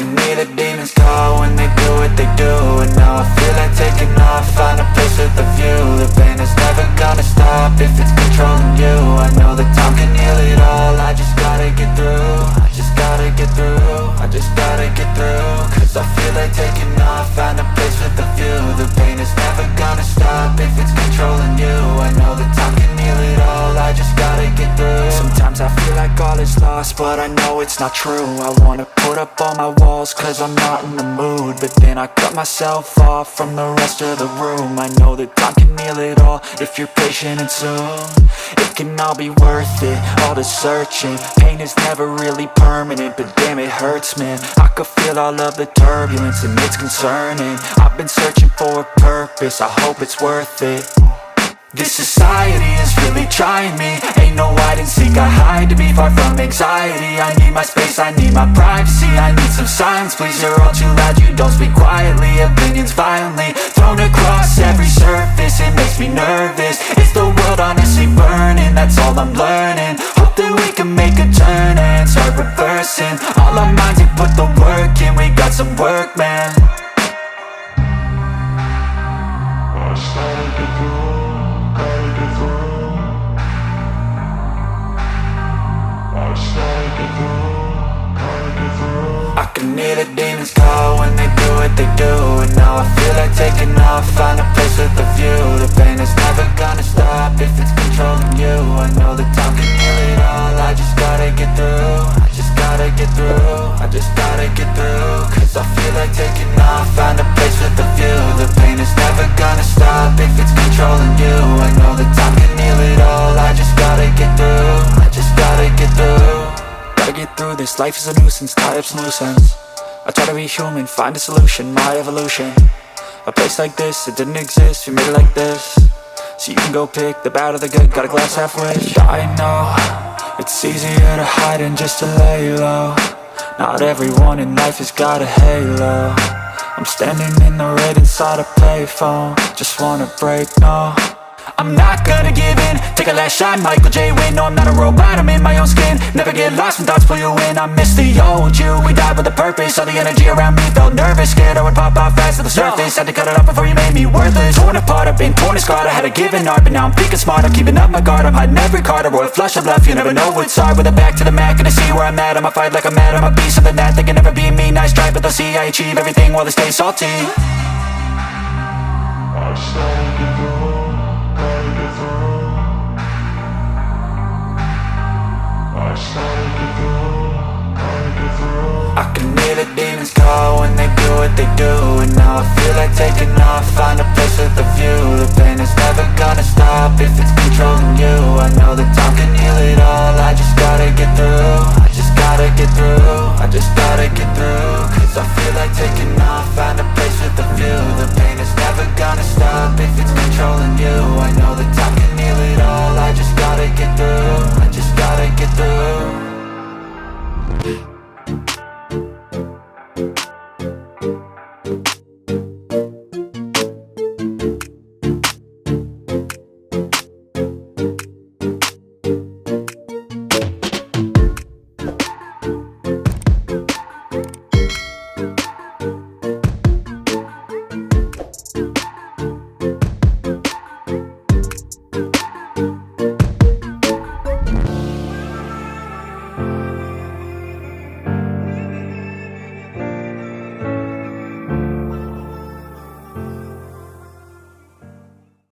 can hear the demons call when they do what they do. And now I feel like taking off, find a place with a view. The pain is never gonna stop if it's controlling you. I know that time can heal it all, I just gotta get through. I just gotta get through, I just gotta get through. Cause I feel like taking off, find a place with a view. The pain is never gonna stop if it's controlling you. I know that time can heal it all, I just gotta get through. Sometimes I feel like all is lost, but I know it's not true. I wanna put up all my walls cause I'm not in the mood, but then I cut myself off from the rest of the room. I know that time can heal it all if you're patient and soon it can all be worth it, all the searching. Pain is never really permanent, but damn it hurts, man. I could feel all of the turbulence and it's concerning. I've been searching for a purpose, I hope it's worth it. This society is really trying me. Ain't no hide and seek, I hide to be far from anxiety. I need my space, I need my privacy. I need some silence, please, you're all too loud. You don't speak quietly, opinions violently thrown across every surface. It makes me nervous, is the world honestly burning? That's all I'm learning. Hope that we can make a turn and start reversing all our minds and put the work in. We got some work, man. I started to grow. I can hear the demons call when they do what they do. And now I feel like taking off, find a place with a view. The pain is never gonna stop if it's controlling you. I know that time can heal it all, I just gotta get through. I just gotta get through, I just gotta get through. Cause I feel like taking off, find a place with a view. The pain is never gonna stop if it's controlling you. I know that time can heal it all, I just gotta get through. I just gotta get through. Gotta get through this, life is a nuisance, tie up some loose ends. I try to be human, find a solution, my evolution. A place like this, it didn't exist, we made it like this. So you can go pick the bad or the good, got a glass half wish. I know, it's easier to hide than just to lay low. Not everyone in life has got a halo. I'm standing in the red inside a payphone, just wanna break, no. I'm not gonna give in, take a last shot, Michael J. Win. No, I'm not a robot, I'm in my own skin. Never get lost when thoughts pull you in. I miss the old you, we died with a purpose. All the energy around me felt nervous, scared I would pop off fast to the surface. Had to cut it off before you made me worthless. Torn apart, I've been torn and scarred. I had a given art, but now I'm thinking smart. I'm keeping up my guard, I'm hiding every card. A royal flush of love, you never know what's hard. With a back to the mat, gonna see where I'm at. I'ma fight like I'm mad, I'm a beast of the net. They can never be me, nice try, but they'll see I achieve everything while they stay salty. I started to grow. I can hear the demons call when they do what they do. And now I feel like taking off, find a place with a view. The pain is never gonna stop if it's controlling you. I know that time can heal it all, I just gotta get through. I just gotta get through, I just gotta get through. Cause I feel like taking